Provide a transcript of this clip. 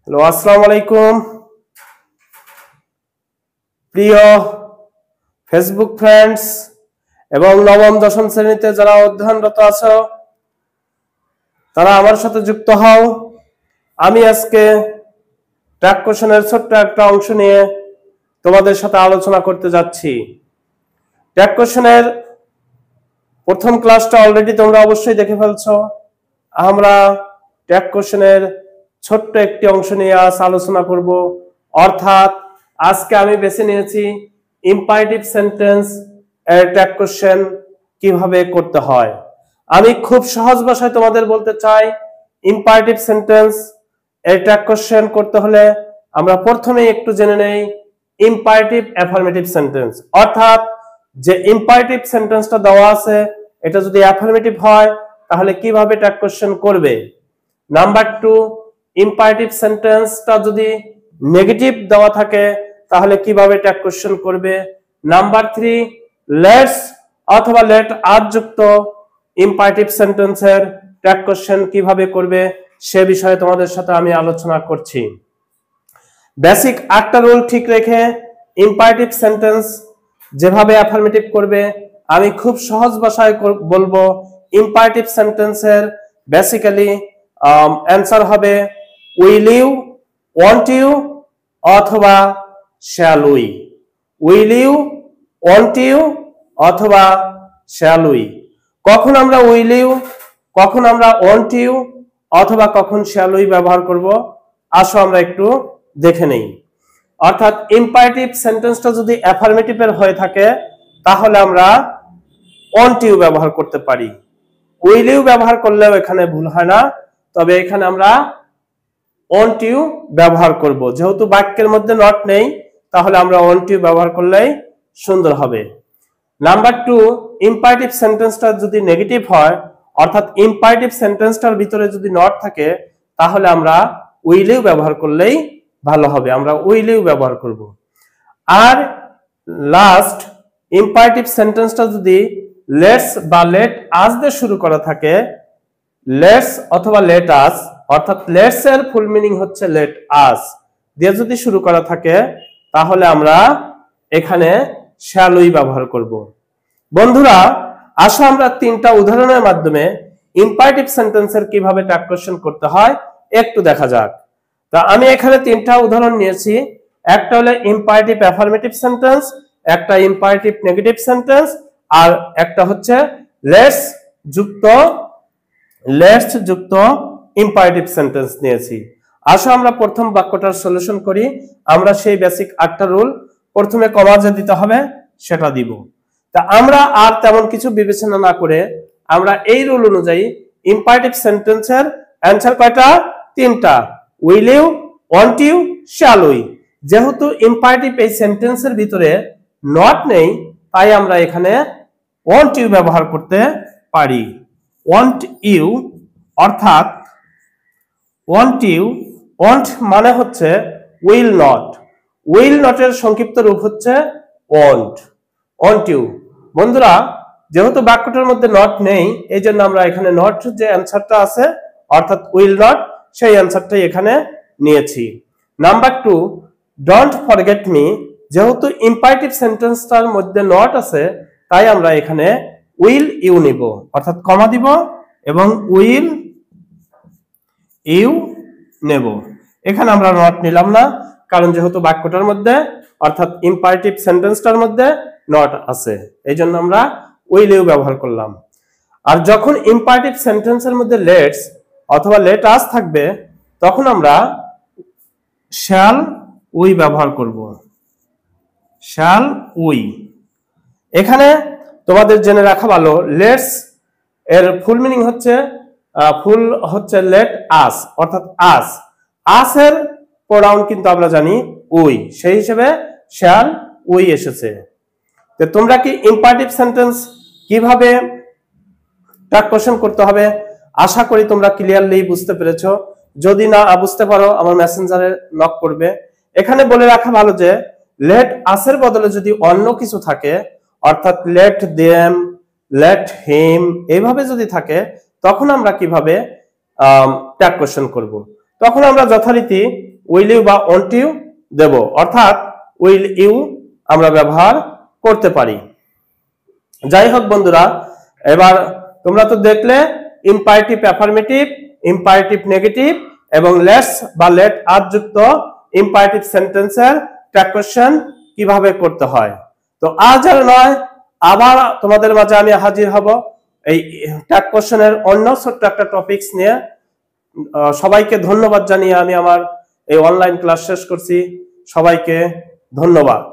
Hello, আসসালামু আলাইকুম প্রিয় ফেসবুক ফ্রেন্ডস এবং নবম দশম শ্রেণীতে যারা অধ্যয়নরত আছো তারা আমার সাথে যুক্ত হও। আমি আজকে ট্র্যাক কোশ্চেনের ছোট্ট একটা অংশ নিয়ে তোমাদের সাথে আলোচনা করতে যাচ্ছি। ট্র্যাক কোশ্চেনের প্রথম ক্লাসটা অলরেডি তোমরা অবশ্যই দেখে ফেলছো। আমরা ট্র্যাক কোশ্চেনের ছোট্ট একটি অংশ নিয়ে আজ আলোচনা করব, অর্থাৎ আজকে আমি বেছে নিয়েছি ইম্পারেটিভ সেন্টেন্স এর ট্র্যাক কোশ্চেন কিভাবে করতে হয়। আমি খুব সহজ ভাষায় তোমাদের বলতে চাই, ইম্পারেটিভ সেন্টেন্স এর ট্র্যাক কোশ্চেন করতে হলে আমরা প্রথমেই একটু জেনে নেই ইম্পারেটিভ অ্যাফার্মেটিভ সেন্টেন্স, অর্থাৎ যে ইম্পারেটিভ সেন্টেন্সটা দেওয়া আছে এটা যদি অ্যাফার্মেটিভ হয় তাহলে কিভাবে ট্র্যাক কোশ্চেন করবে। নাম্বার 2, ইম্পারেটিভ সেন্টেন্সটা যদি নেগেটিভ দেওয়া থাকে তাহলে কিভাবে ট্র্যাক কোশ্চেন করবে। নাম্বার 3, লেটস অথবা লেট আজ যুক্ত ইম্পারেটিভ সেন্টেন্সের ট্র্যাক কোশ্চেন কিভাবে করবে সে বিষয়ে তোমাদের সাথে আমি আলোচনা করছি। বেসিক 8টা রুল ঠিক রেখে ইম্পারেটিভ সেন্টেন্স যেভাবে অ্যাফার্মেটিভ করবে আমি খুব সহজ ভাষায় বলবো। ইম্পারেটিভ সেন্টেন্সের বেসিক্যালি অ্যান্সার হবে উইল ইউ, ওয়ান্ট ইউ অথবা shall we. Will you, want you অথবা শ্যাল উই। কখন আমরা উইল ইউ, কখন আমরা ওয়ান্ট ইউ অথবা কখন শ্যাল উই ব্যবহার করব আসো আমরা একটু দেখে নেই। অর্থাৎ ইম্পারেটিভ সেন্টেন্সটা যদি অ্যাফার্মেটিভের হয়ে থাকে তাহলে আমরা ওয়ান্ট ইউ ব্যবহার করতে পারি। উইল ইউ ব্যবহার করলেও এখানে ভুল হয় না, তবে এখানে আমরা ওয়ান্ট ইউ ব্যবহার করব। যেহেতু বাক্যের মধ্যে নট নেই তাহলে আমরা ওয়ান্ট ইউ ব্যবহার করলেই সুন্দর হবে। নাম্বার 2, ইম্পারেটিভ সেন্টেন্সটা যদি নেগেটিভ হয় অর্থাৎ ইম্পারেটিভ সেন্টেন্সটার ভিতরে যদি নট থাকে তাহলে আমরা উইল ইউ ব্যবহার করলেই ভালো হবে, আমরা উইল ইউ ব্যবহার করব। আর লাস্ট, ইম্পারেটিভ সেন্টেন্সটা যদি লেটস বা লেট আস দিয়ে শুরু করা থাকে, লেটস অথবা লেট আস, অর্থাৎ লেটস এর ফুল মিনিং হচ্ছে লেট আস দিয়ে যদি শুরু করা থাকে তাহলে আমরা এখানে শ্যাল উই ব্যবহার করব। বন্ধুরা আসো আমরা 3টা উদাহরণের মাধ্যমে ইম্পারেটিভ সেন্টেন্সের কিভাবে ট্র্যাক কোশ্চেন করতে হয় একটু দেখা যাক। তা আমি এখানে 3টা উদাহরণ নিয়েছি। একটা হলো ইম্পারেটিভ অ্যাফার্মেটিভ সেন্টেন্স, একটা ইম্পারেটিভ নেগেটিভ সেন্টেন্স, আর একটা হচ্ছে লেটস যুক্ত ইম্পারেটিভ সেন্টেন্স নিয়েছি। আসো আমরা প্রথম বাক্যটার সলিউশন করি। আমরা সেই বেসিক 8টা রুল প্রথমে কমা যে দিতে হবে সেটা দিব। তা আমরা আর তেমন কিছু বিবেচনা না করে আমরা এই রুল অনুযায়ী ইম্পারেটিভ সেন্টেন্সের অ্যানসার কয়টা? 3টা, will you, want you, shall we. যেহেতু ইম্পারেটিভ এই সেন্টেন্সের ভিতরে নট নেই তাই আমরা এখানে ওয়ান্ট ইউ ব্যবহার করতে পারি। ওয়ান্ট ইউ অর্থাৎ ওয়ান্ট ইউ, ওয়ান্ট মানে হচ্ছে উইল নট, উইল নটের সংক্ষিপ্ত রূপ হচ্ছে ওয়ান্ট, ওয়ান্ট ইউ। বন্ধুরা যেহেতু বাক্যটার মধ্যে নট নেই এই জন্য আমরা এখানে নট যে অ্যান্সারটা আছে অর্থাৎ উইল নট সেই অ্যান্সারটাই এখানে নিয়েছি। নাম্বার 2, ডোন্ট ফরগেট মি, যেহেতু ইম্পারেটিভ সেন্টেন্সটার মধ্যে নট আছে তাই আমরা এখানে উইল ইউ নিব, অর্থাৎ কমা দিব এবং উইল ইউ নেব। এখানে আমরা নট নিলাম না কারণ যেহেতু বাক্যটার মধ্যে অর্থাৎ ইম্পারেটিভ সেন্টেন্সটার মধ্যে নট আছে এই জন্য আমরা উইল ইউ ব্যবহার করলাম। আর যখন ইম্পারেটিভ সেন্টেন্সের মধ্যে লেটস অথবা লেট আস থাকবে তখন আমরা শ্যাল উই ব্যবহার করব, শ্যাল উই। এখানে তোমাদের জেনে রাখা ভালো লেটস এর ফুল মিনিং হচ্ছে লেট আস, অর্থাৎ আস। আস এর প্রোনাউন কিন্তু আমরা জানি উই, সেই হিসেবে শ্যাল উই এসেছে। তো তোমরা কি ইম্পারেটিভ সেন্টেন্স কিভাবে ট্র্যাক কোশ্চেন করতে হবে আশা করি তোমরা ক্লিয়ারলি বুঝতে পেরেছো। যদি না বুঝতে পারো আমার মেসেঞ্জারে নক করবে। এখানে বলে রাখা ভালো যে লেট আসের বদলে যদি অন্য কিছু থাকে অর্থাৎ লেট দেম, লেট হিম এইভাবে যদি থাকে তখন আমরা কিভাবে ট্র্যাক কোশ্চেন করব। তখন আমরা যথারীতি উইল ইউ বা ওন্ট ইউ দেব, অর্থাৎ উইল ইউ আমরা ব্যবহার করতে পারি। যাই হোক বন্ধুরা, এবার তোমরা তো দেখলে ইম্পারেটিভ অ্যাফার্মেটিভ, ইম্পারেটিভ নেগেটিভ এবং লেটস বা লেট আজ যুক্ত ইম্পারেটিভ সেন্টেন্সের ট্যাগ কোশ্চেন কিভাবে করতে হয়। তো আজ আর নয়, আবার তোমাদের মাঝে আমি হাজির হব এই ট্যাগ কোশ্চেনের অন্য ছোট্ট একটা টপিকস নিয়ে। সবাইকে ধন্যবাদ জানিয়ে আমি আমার এই অনলাইন ক্লাস শেষ করছি। সবাইকে ধন্যবাদ।